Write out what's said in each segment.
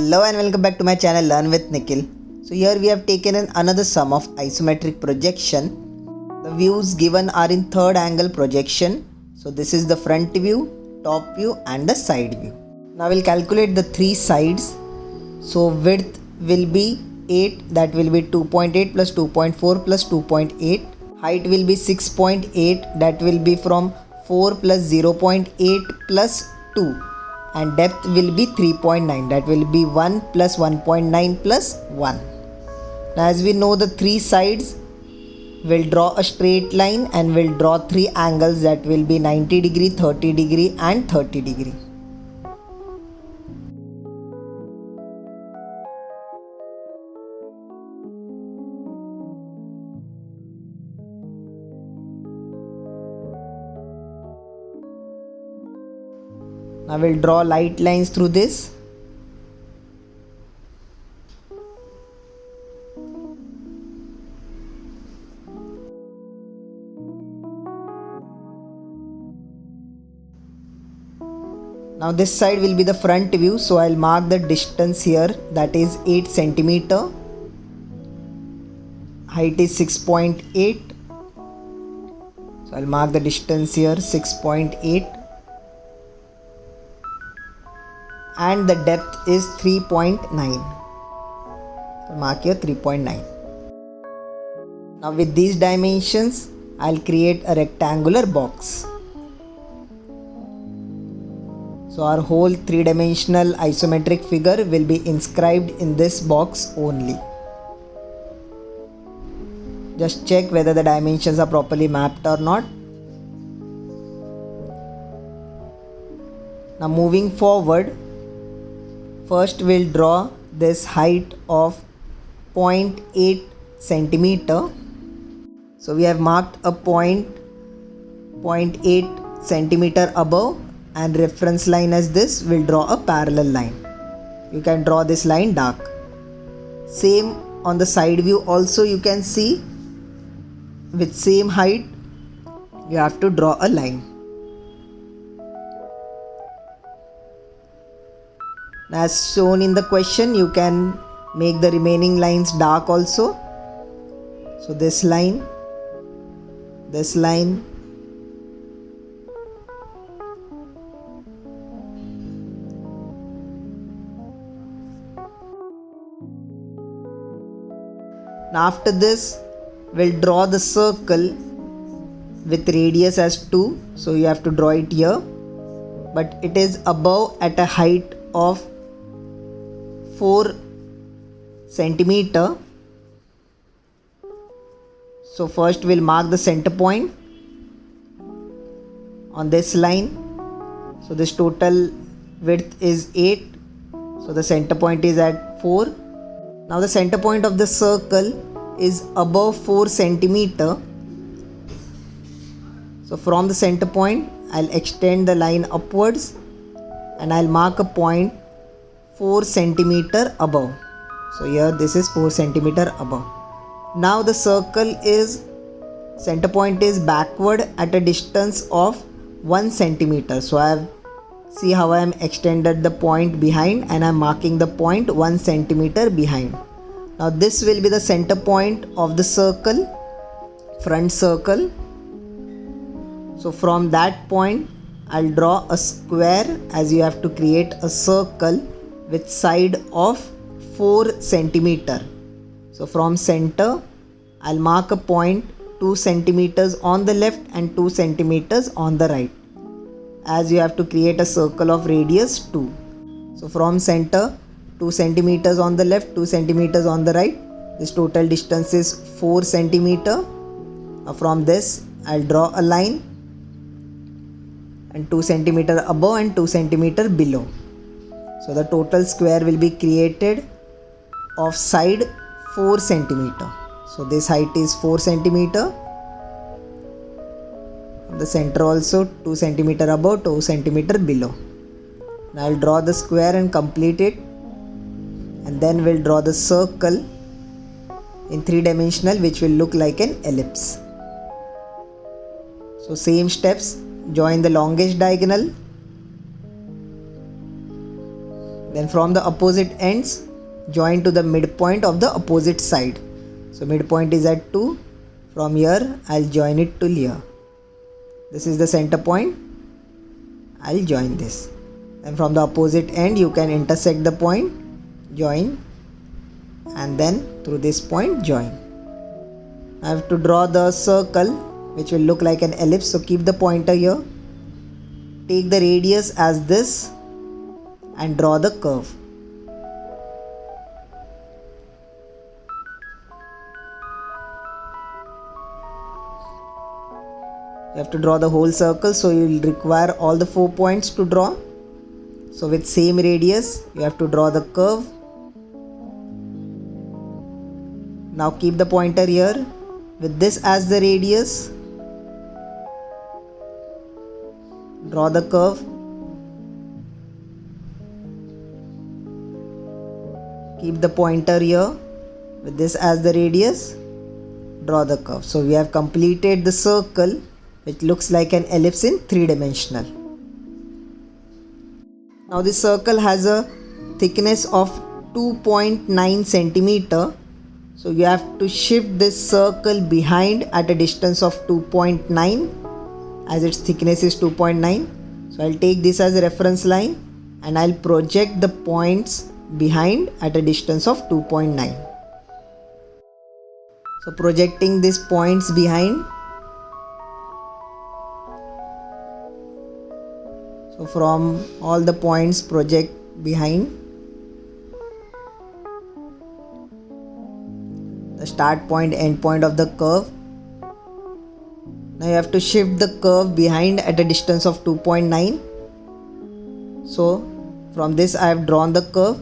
Hello and welcome back to my channel Learn with Nikhil. So here we have taken another sum of isometric projection. The views given are in third angle projection. So this is the front view, top view and the side view. Now we'll calculate the three sides. So width will be 8, that will be 2.8 plus 2.4 plus 2.8. Height will be 6.8, that will be from 4 plus 0.8 plus 2. And depth will be 3.9, that will be 1 plus 1.9 plus 1. Now as we know the three sides, we'll draw a straight line and we'll draw three angles, that will be 90 degree, 30 degree and 30 degree. Now we'll draw light lines through this. Now this side will be the front view, so I'll mark the distance here, that is 8 centimeter. Height is 6.8. So I'll mark the distance here 6.8. And the depth is 3.9. So mark here 3.9. Now with these dimensions, I'll create a rectangular box. So our whole three-dimensional isometric figure will be inscribed in this box only. Just check whether the dimensions are properly mapped or not. Now moving forward, first we'll draw this height of 0.8 centimeter. So we have marked a point 0.8 centimeter above, and reference line as this, we'll draw a parallel line. You can draw this line dark. Same on the side view also, you can see with same height you have to draw a line. As shown in the question, you can make the remaining lines dark also. So this line, this line, now after this we'll draw the circle with radius as 2. So you have to draw it here, but it is above at a height of 4 centimeter. So first we'll mark the center point on this line. So this total width is 8. So the center point is at 4. Now the center point of the circle is above 4 centimeter. So from the center point, I'll extend the line upwards and I'll mark a point 4 centimeter above. So here this is 4 centimeter above. Now the circle is, center point is backward at a distance of 1 centimeter. So I have, see how I am extended the point behind and I am marking the point 1 centimeter behind. Now this will be the center point of the circle, front circle. So from that point I'll draw a square, as you have to create a circle with side of 4 centimeter. So from center I'll mark a point 2 centimeters on the left and 2 centimeters on the right, as you have to create a circle of radius 2. So from center 2 centimeters on the left, 2 centimeters on the right. This total distance is 4 centimeter. Now from this I'll draw a line and 2 centimeter above and 2 centimeter below. So the total square will be created of side 4 centimeter. So this height is 4 centimeter. From the center also 2 centimeter above, 2 centimeter below. Now I'll draw the square and complete it. And then we'll draw the circle in 3-dimensional, which will look like an ellipse. So same steps, join the longest diagonal, then and from the opposite ends join to the midpoint of the opposite side. So midpoint is at 2. From here I'll join it to here. This is the center point. I'll join this. Then from the opposite end you can intersect the point, join, and then through this point join. I have to draw the circle which will look like an ellipse. So keep the pointer here. Take the radius as this and draw the curve. You have to draw the whole circle, so you will require all the 4 points to draw. So with same radius you have to draw the curve. Now keep the pointer here with this as the radius. Draw the curve. Keep the pointer here with this as the radius. Draw the curve. So we have completed the circle which looks like an ellipse in 3-dimensional. Now this circle has a thickness of 2.9 centimeter. So you have to shift this circle behind at a distance of 2.9 as its thickness is 2.9. So I'll take this as a reference line and I'll project the points behind at a distance of 2.9. So projecting these points behind. So from all the points project behind. The start point, end point of the curve. Now you have to shift the curve behind at a distance of 2.9. So from this I have drawn the curve.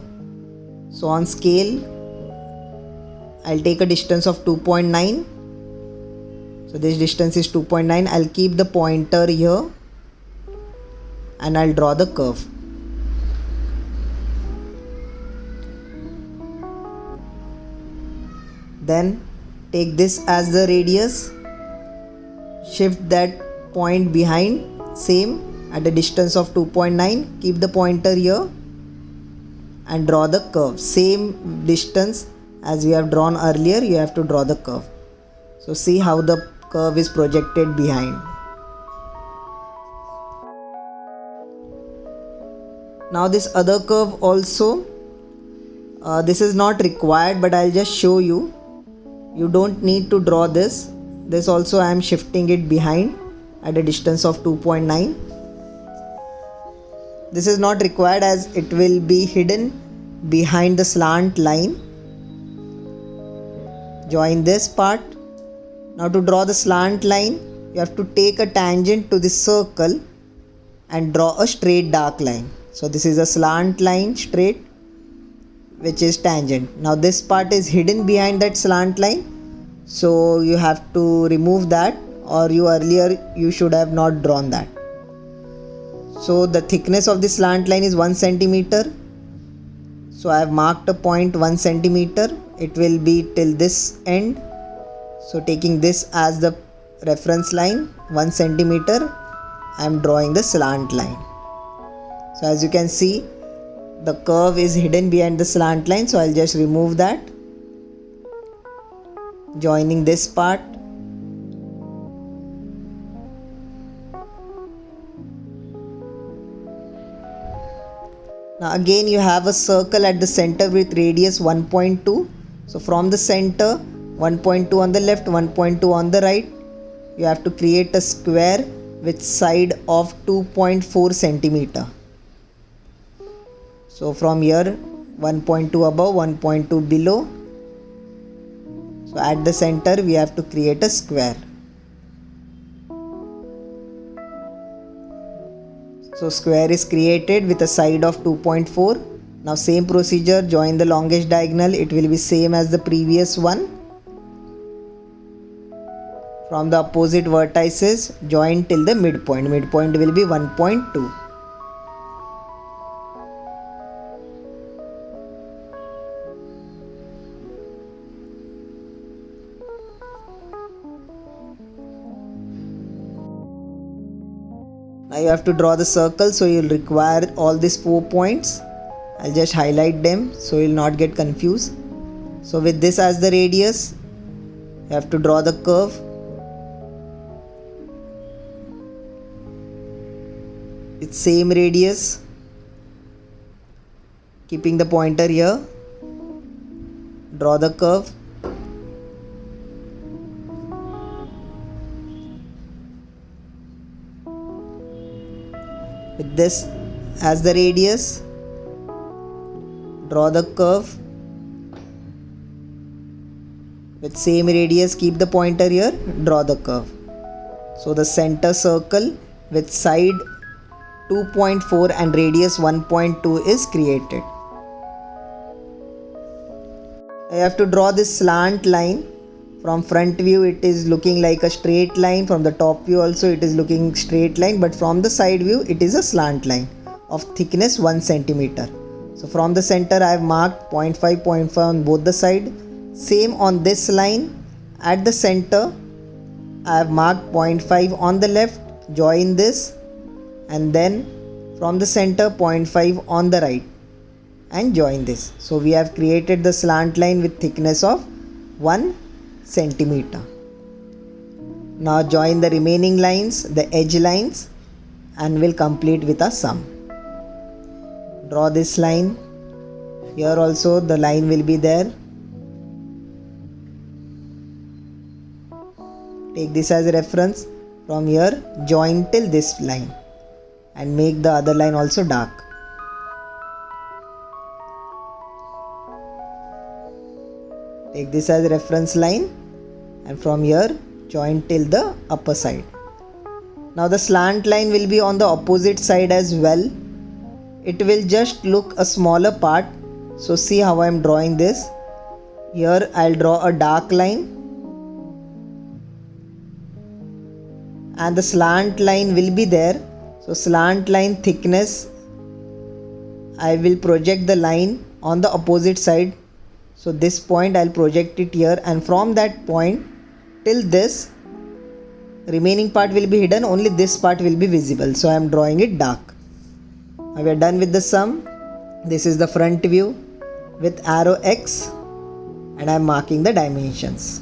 So on scale I'll take a distance of 2.9. So this distance is 2.9. I'll keep the pointer here and I'll draw the curve. Then take this as the radius, shift that point behind, same at a distance of 2.9, keep the pointer here and draw the curve. Same distance as we have drawn earlier, you have to draw the curve. So see how the curve is projected behind. Now this other curve also, this is not required but I'll just show you. You don't need to draw this. This also I am shifting it behind at a distance of 2.9. This is not required as it will be hidden behind the slant line. Join this part. Now to draw the slant line, you have to take a tangent to this circle and draw a straight dark line. So this is a slant line straight which is tangent. Now this part is hidden behind that slant line, so you have to remove that, or you should have not drawn that. So the thickness of the slant line is 1 centimeter. So I have marked a point 1 centimeter. It will be till this end. So taking this as the reference line 1 centimeter, I am drawing the slant line. So as you can see, the curve is hidden behind the slant line, so I'll just remove that. Joining this part. Now again you have a circle at the center with radius 1.2. So from the center, 1.2 on the left, 1.2 on the right, you have to create a square with side of 2.4 centimeter. So from here 1.2 above, 1.2 below. So at the center we have to create a square. So square is created with a side of 2.4. Now same procedure, join the longest diagonal. It will be same as the previous one. From the opposite vertices, join till the midpoint. Midpoint will be 1.2. Now you have to draw the circle, so you will require all these 4 points. I'll just highlight them so you'll not get confused. So with this as the radius, you have to draw the curve. With same radius, keeping the pointer here, draw the curve. With this as the radius, draw the curve. With same radius, keep the pointer here, draw the curve. So the center circle with side 2.4 and radius 1.2 is created. I have to draw this slant line. From front view it is looking like a straight line, from the top view also it is looking straight line, but from the side view it is a slant line of thickness 1 centimeter. So from the center I have marked 0.5, 0.5 on both the side. Same on this line, at the center I have marked 0.5 on the left, join this, and then from the center 0.5 on the right and join this. So we have created the slant line with thickness of 1 centimeter. Now join the remaining lines, the edge lines, and we'll complete with a sum. Draw this line. Here also the line will be there. Take this as a reference. From here join till this line and make the other line also dark. Take this as a reference line and from here join till the upper side. Now the slant line will be on the opposite side as well. It will just look a smaller part. So see how I am drawing this. Here I'll draw a dark line and the slant line will be there. So slant line thickness, I will project the line on the opposite side. So this point I'll project it here, and from that point till this remaining part will be hidden, only this part will be visible. So I am drawing it dark. Now we are done with the sum. This is the front view with arrow X and I am marking the dimensions.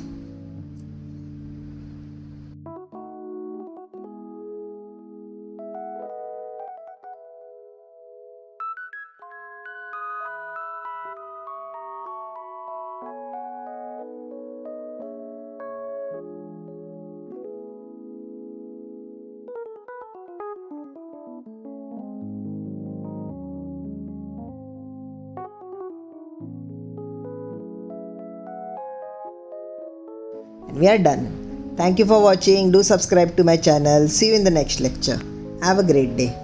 And we are done. Thank you for watching. Do subscribe to my channel. See you in the next lecture. Have a great day.